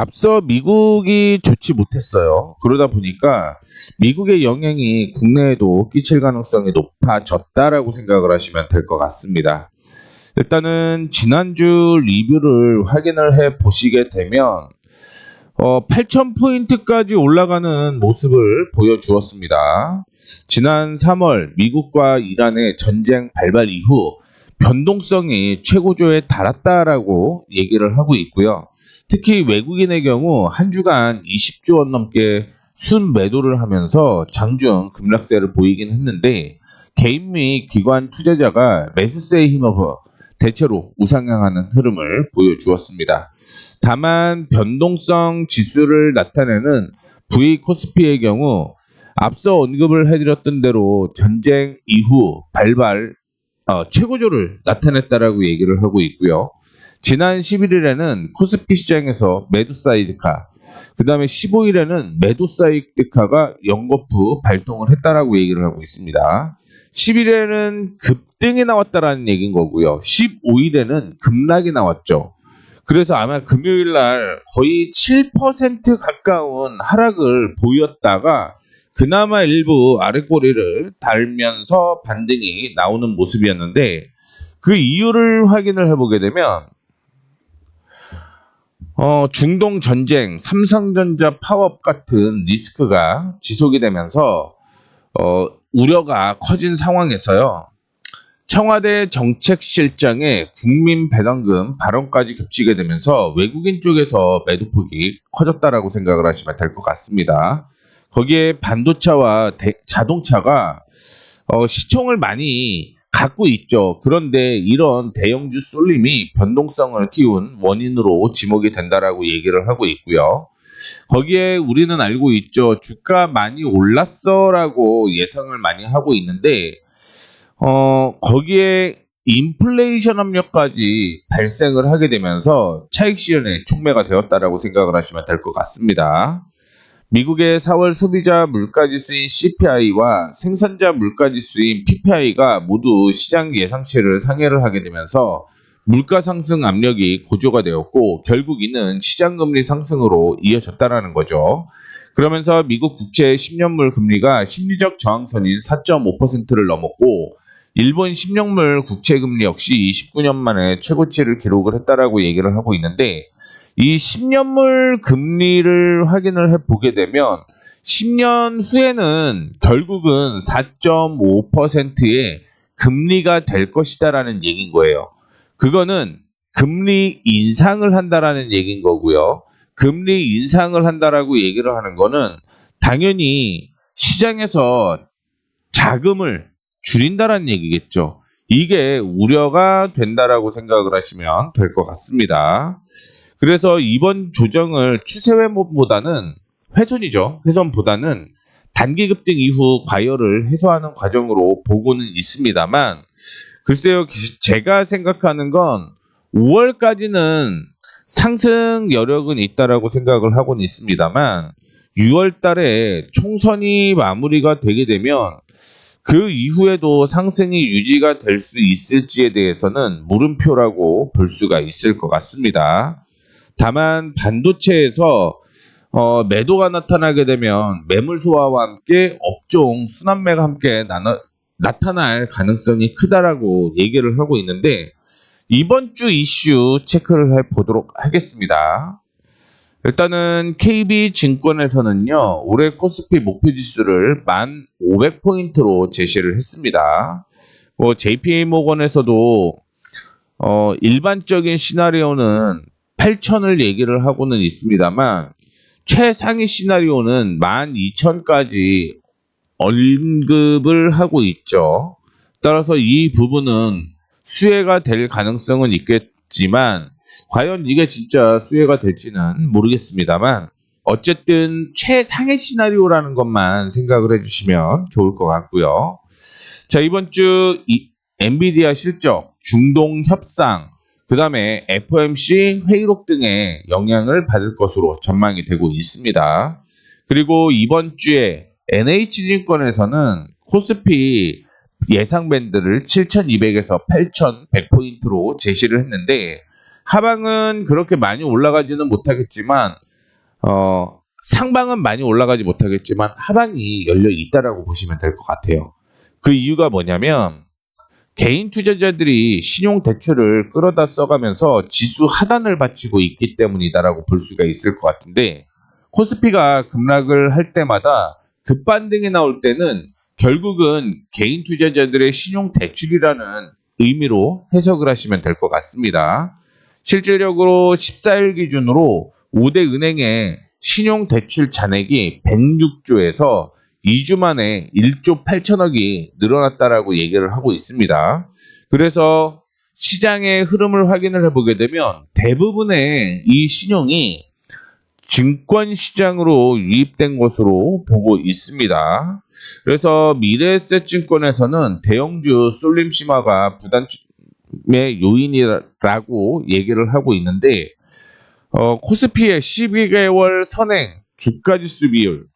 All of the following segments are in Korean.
앞서 미국이 좋지 못했어요. 그러다 보니까 미국의 영향이 국내에도 끼칠 가능성이 높아졌다라고 생각을 하시면 될 것 같습니다. 일단은 지난주 리뷰를 확인을 해 보시게 되면 8,000포인트까지 올라가는 모습을 보여주었습니다. 지난 3월 미국과 이란의 전쟁 발발 이후 변동성이 최고조에 달았다라고 얘기를 하고 있고요. 특히 외국인의 경우 한 주간 20조 원 넘게 순매도를 하면서 장중 급락세를 보이긴 했는데 개인 및 기관 투자자가 매수세에 힘입어 대체로 우상향하는 흐름을 보여주었습니다. 다만 변동성 지수를 나타내는 V 코스피의 경우 앞서 언급을 해드렸던 대로 전쟁 이후 발발 최고조를 나타냈다라고 얘기를 하고 있고요. 지난 11일에는 코스피 시장에서 매도 사이드카, 그 다음에 15일에는 매도 사이드카가 연거푸 발동을 했다라고 얘기를 하고 있습니다. 10일에는 급등이 나왔다라는 얘기인 거고요. 15일에는 급락이 나왔죠. 그래서 아마 금요일 날 거의 7% 가까운 하락을 보였다가 그나마 일부 아랫꼬리를 달면서 반등이 나오는 모습이었는데 그 이유를 확인을 해보게 되면 중동 전쟁, 삼성전자 파업 같은 리스크가 지속이 되면서 우려가 커진 상황에서요. 청와대 정책실장의 국민배당금 발언까지 겹치게 되면서 외국인 쪽에서 매도폭이 커졌다라고 생각을 하시면 될 것 같습니다. 거기에 반도체와 자동차가 시총을 많이 갖고 있죠. 그런데 이런 대형주 쏠림이 변동성을 키운 원인으로 지목이 된다라고 얘기를 하고 있고요. 거기에 우리는 알고 있죠. 주가 많이 올랐어라고 예상을 많이 하고 있는데 거기에 인플레이션 압력까지 발생을 하게 되면서 차익 실현에 촉매가 되었다라고 생각을 하시면 될 것 같습니다. 미국의 4월 소비자 물가지수인 CPI와 생산자 물가지수인 PPI가 모두 시장 예상치를 상회를 하게 되면서 물가 상승 압력이 고조가 되었고 결국 이는 시장금리 상승으로 이어졌다라는 거죠. 그러면서 미국 국채 10년물 금리가 심리적 저항선인 4.5%를 넘었고 일본 10년물 국채금리 역시 29년 만에 최고치를 기록을 했다라고 얘기를 하고 있는데 이 10년물 금리를 확인을 해보게 되면 10년 후에는 결국은 4.5%의 금리가 될 것이다라는 얘기인 거예요. 그거는 금리 인상을 한다라는 얘기인 거고요. 금리 인상을 한다라고 얘기를 하는 거는 당연히 시장에서 자금을 줄인다라는 얘기겠죠. 이게 우려가 된다라고 생각을 하시면 될 것 같습니다. 그래서 이번 조정을 추세 회복보다는 훼손이죠. 훼손보다는 단기 급등 이후 과열을 해소하는 과정으로 보고는 있습니다만 글쎄요. 제가 생각하는 건 5월까지는 상승 여력은 있다라고 생각을 하고는 있습니다만 6월 달에 총선이 마무리가 되게 되면 그 이후에도 상승이 유지가 될 수 있을지에 대해서는 물음표라고 볼 수가 있을 것 같습니다. 다만 반도체에서 매도가 나타나게 되면 매물 소화와 함께 업종 순환매가 함께 나타날 가능성이 크다라고 얘기를 하고 있는데 이번 주 이슈 체크를 해보도록 하겠습니다. 일단은 KB증권에서는요. 올해 코스피 목표지수를 1,500포인트로 제시를 했습니다. JP모건에서도 일반적인 시나리오는 8,000을 얘기를 하고는 있습니다만 최상위 시나리오는 12,000까지 언급을 하고 있죠. 따라서 이 부분은 수혜가 될 가능성은 있겠지만 과연 이게 진짜 수혜가 될지는 모르겠습니다만 어쨌든 최상의 시나리오라는 것만 생각을 해주시면 좋을 것 같고요. 자, 이번 주 엔비디아 실적, 중동 협상, 그 다음에 FOMC 회의록 등의 영향을 받을 것으로 전망이 되고 있습니다. 그리고 이번 주에 NH증권에서는 코스피 예상 밴드를 7,200에서 8,100포인트로 제시를 했는데 하방은 그렇게 많이 올라가지는 못하겠지만 상방은 많이 올라가지 못하겠지만 하방이 열려 있다라고 보시면 될 것 같아요. 그 이유가 뭐냐면 개인 투자자들이 신용 대출을 끌어다 써가면서 지수 하단을 받치고 있기 때문이다라고 볼 수가 있을 것 같은데, 코스피가 급락을 할 때마다 급반등이 나올 때는 결국은 개인 투자자들의 신용 대출이라는 의미로 해석을 하시면 될 것 같습니다. 실질적으로 14일 기준으로 5대 은행의 신용 대출 잔액이 106조에서 2주 만에 1조 8천억이 늘어났다라고 얘기를 하고 있습니다. 그래서 시장의 흐름을 확인을 해보게 되면 대부분의 이 신용이 증권시장으로 유입된 것으로 보고 있습니다. 그래서 미래에셋증권에서는 대형주 쏠림 심화가 부담의 요인이라고 얘기를 하고 있는데, 코스피의 12개월 선행 주가지수 비율,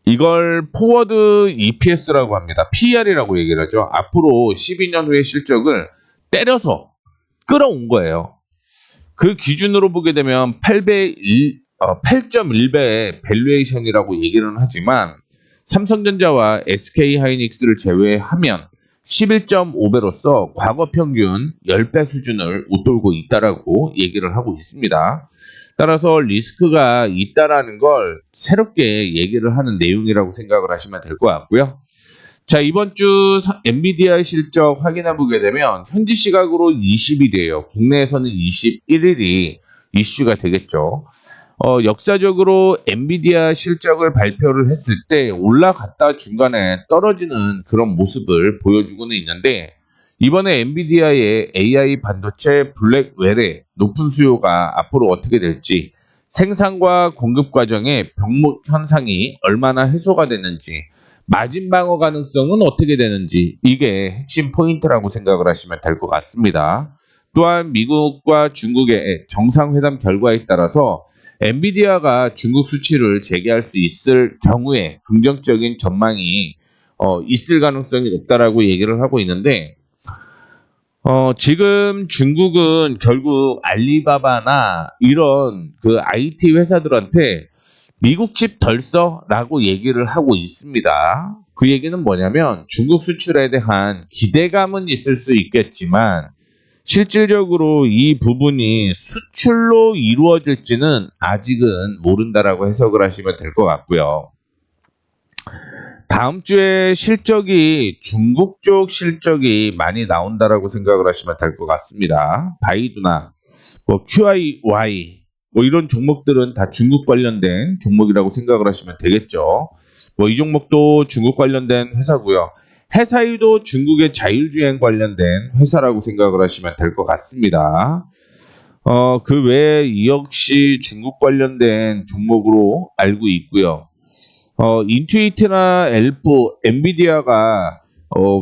이걸 포워드 EPS라고 합니다. PER이라고 얘기를 하죠. 앞으로 12년 후의 실적을 때려서 끌어온 거예요. 그 기준으로 보게 되면 8.1배의 밸류에이션이라고 얘기는 하지만 삼성전자와 SK하이닉스를 제외하면 11.5배로서 과거 평균 10배 수준을 웃돌고 있다라고 얘기를 하고 있습니다. 따라서 리스크가 있다라는 걸 새롭게 얘기를 하는 내용이라고 생각을 하시면 될 것 같고요. 자, 이번 주 엔비디아 실적 확인해 보게 되면 현지 시각으로 20일이에요. 국내에서는 21일이 이슈가 되겠죠. 역사적으로 엔비디아 실적을 발표를 했을 때 올라갔다 중간에 떨어지는 그런 모습을 보여주고는 있는데, 이번에 엔비디아의 AI 반도체 블랙웰의 높은 수요가 앞으로 어떻게 될지, 생산과 공급 과정의 병목 현상이 얼마나 해소가 되는지, 마진 방어 가능성은 어떻게 되는지, 이게 핵심 포인트라고 생각을 하시면 될 것 같습니다. 또한 미국과 중국의 정상회담 결과에 따라서 엔비디아가 중국 수출을 재개할 수 있을 경우에 긍정적인 전망이 있을 가능성이 높다라고 얘기를 하고 있는데, 지금 중국은 결국 알리바바나 이런 그 IT 회사들한테 미국 집 덜 써라고 얘기를 하고 있습니다. 그 얘기는 뭐냐면 중국 수출에 대한 기대감은 있을 수 있겠지만 실질적으로 이 부분이 수출로 이루어질지는 아직은 모른다라고 해석을 하시면 될 것 같고요. 다음 주에 실적이 중국 쪽 실적이 많이 나온다라고 생각을 하시면 될 것 같습니다. 바이두나 QIY 이런 종목들은 다 중국 관련된 종목이라고 생각을 하시면 되겠죠. 이 종목도 중국 관련된 회사고요. 해사유도 중국의 자율주행 관련된 회사라고 생각을 하시면 될 것 같습니다. 그 외에 이 역시 중국 관련된 종목으로 알고 있고요. 인투이트나 엘포, 엔비디아가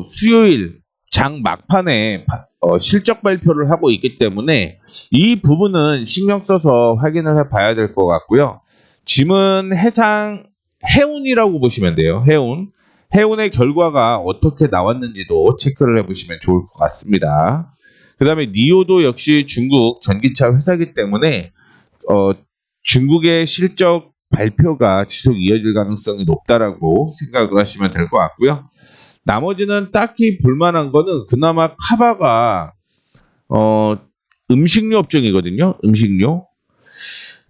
수요일 장 막판에 실적 발표를 하고 있기 때문에 이 부분은 신경 써서 확인을 해봐야 될 것 같고요. 짐은 해운이라고 보시면 돼요. 해운의 결과가 어떻게 나왔는지도 체크를 해보시면 좋을 것 같습니다. 그 다음에 니오도 역시 중국 전기차 회사이기 때문에 중국의 실적 발표가 지속 이어질 가능성이 높다라고 생각을 하시면 될 것 같고요. 나머지는 딱히 볼만한 거는 그나마 카바가 음식료 업종이거든요. 음식료.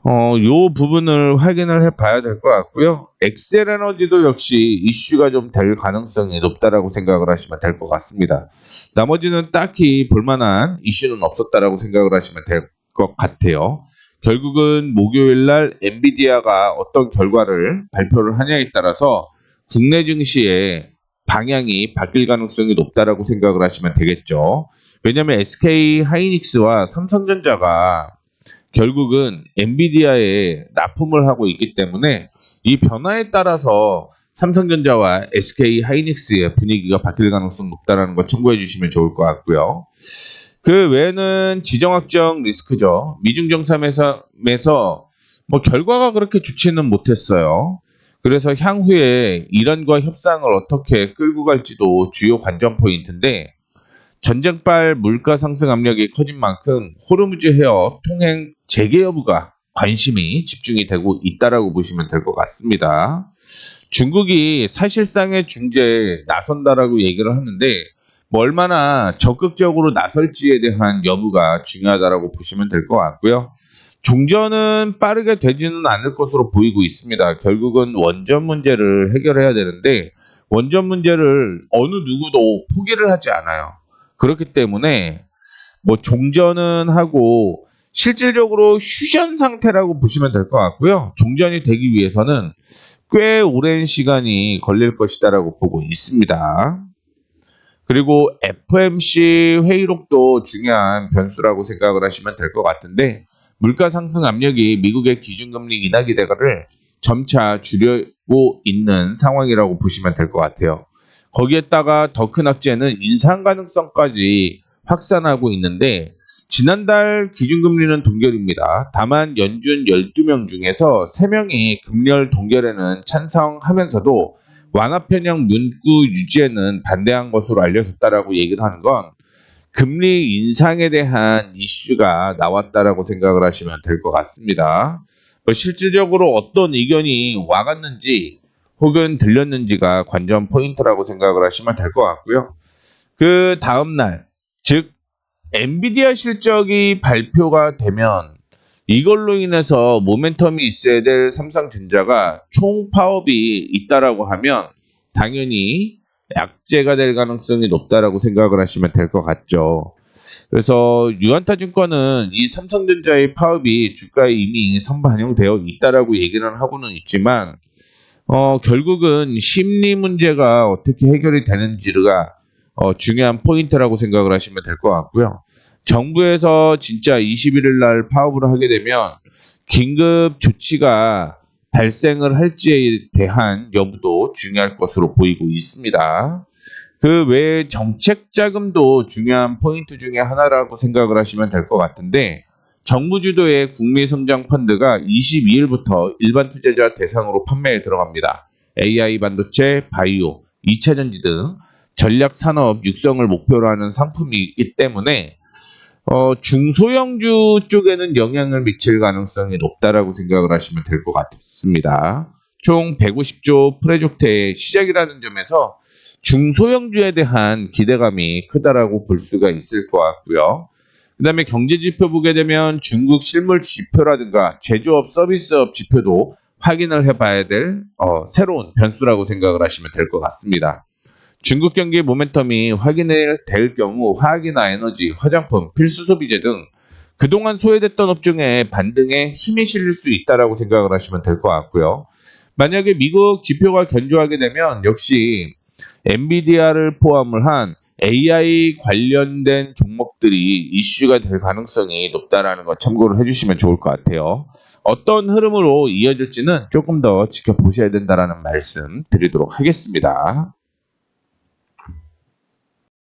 요 부분을 확인을 해봐야 될 것 같고요. 엑셀에너지도 역시 이슈가 좀 될 가능성이 높다라고 생각을 하시면 될 것 같습니다. 나머지는 딱히 볼만한 이슈는 없었다라고 생각을 하시면 될 것 같아요. 결국은 목요일날 엔비디아가 어떤 결과를 발표를 하냐에 따라서 국내 증시의 방향이 바뀔 가능성이 높다라고 생각을 하시면 되겠죠. 왜냐하면 SK하이닉스와 삼성전자가 결국은 엔비디아에 납품을 하고 있기 때문에 이 변화에 따라서 삼성전자와 SK하이닉스의 분위기가 바뀔 가능성이 높다는 거 참고해 주시면 좋을 것 같고요. 그 외에는 지정학적 리스크죠. 미중정상에서 결과가 그렇게 좋지는 못했어요. 그래서 향후에 이란과 협상을 어떻게 끌고 갈지도 주요 관전 포인트인데, 전쟁발 물가 상승 압력이 커진 만큼 호르무즈 해협 통행 재개 여부가 관심이 집중이 되고 있다라고 보시면 될 것 같습니다. 중국이 사실상의 중재에 나선다라고 얘기를 하는데 뭐 얼마나 적극적으로 나설지에 대한 여부가 중요하다라고 보시면 될 것 같고요. 종전은 빠르게 되지는 않을 것으로 보이고 있습니다. 결국은 원전 문제를 해결해야 되는데 원전 문제를 어느 누구도 포기를 하지 않아요. 그렇기 때문에 뭐 종전은 하고 실질적으로 휴전 상태라고 보시면 될 것 같고요. 종전이 되기 위해서는 꽤 오랜 시간이 걸릴 것이다라고 보고 있습니다. 그리고 FOMC 회의록도 중요한 변수라고 생각을 하시면 될 것 같은데 물가 상승 압력이 미국의 기준금리 인하 기대를 점차 줄이고 있는 상황이라고 보시면 될 것 같아요. 거기에다가 더 큰 악재는 인상 가능성까지 확산하고 있는데 지난달 기준금리는 동결입니다. 다만 연준 12명 중에서 3명이 금리율 동결에는 찬성하면서도 완화 편형 문구 유지에는 반대한 것으로 알려졌다라고 얘기를 하는 건 금리 인상에 대한 이슈가 나왔다라고 생각을 하시면 될 것 같습니다. 실질적으로 어떤 의견이 와갔는지 혹은 들렸는지가 관전 포인트라고 생각을 하시면 될 것 같고요. 그 다음날 즉 엔비디아 실적이 발표가 되면 이걸로 인해서 모멘텀이 있어야 될 삼성전자가 총 파업이 있다라고 하면 당연히 약재가 될 가능성이 높다라고 생각을 하시면 될 것 같죠. 그래서 유안타증권은 이 삼성전자의 파업이 주가에 이미 선반영되어 있다라고 얘기는 하고는 있지만 결국은 심리 문제가 어떻게 해결이 되는지가 중요한 포인트라고 생각을 하시면 될 것 같고요. 정부에서 진짜 21일 날 파업을 하게 되면 긴급 조치가 발생을 할지에 대한 여부도 중요할 것으로 보이고 있습니다. 그 외에 정책 자금도 중요한 포인트 중에 하나라고 생각을 하시면 될 것 같은데 정부 주도의 국민성장 펀드가 22일부터 일반 투자자 대상으로 판매에 들어갑니다. AI 반도체, 바이오, 2차전지 등 전략 산업 육성을 목표로 하는 상품이기 때문에 중소형주 쪽에는 영향을 미칠 가능성이 높다라고 생각을 하시면 될 것 같습니다. 총 150조 프로젝트의 시작이라는 점에서 중소형주에 대한 기대감이 크다라고 볼 수가 있을 것 같고요. 그 다음에 경제지표 보게 되면 중국 실물 지표라든가 제조업 서비스업 지표도 확인을 해봐야 될 새로운 변수라고 생각을 하시면 될 것 같습니다. 중국 경기 모멘텀이 확인될 경우 화학이나 에너지, 화장품, 필수 소비재 등 그동안 소외됐던 업종에 반등에 힘이 실릴 수 있다라고 생각을 하시면 될 것 같고요. 만약에 미국 지표가 견조하게 되면 역시 엔비디아를 포함을 한 AI 관련된 종목들이 이슈가 될 가능성이 높다라는 거 참고를 해주시면 좋을 것 같아요. 어떤 흐름으로 이어질지는 조금 더 지켜보셔야 된다라는 말씀 드리도록 하겠습니다.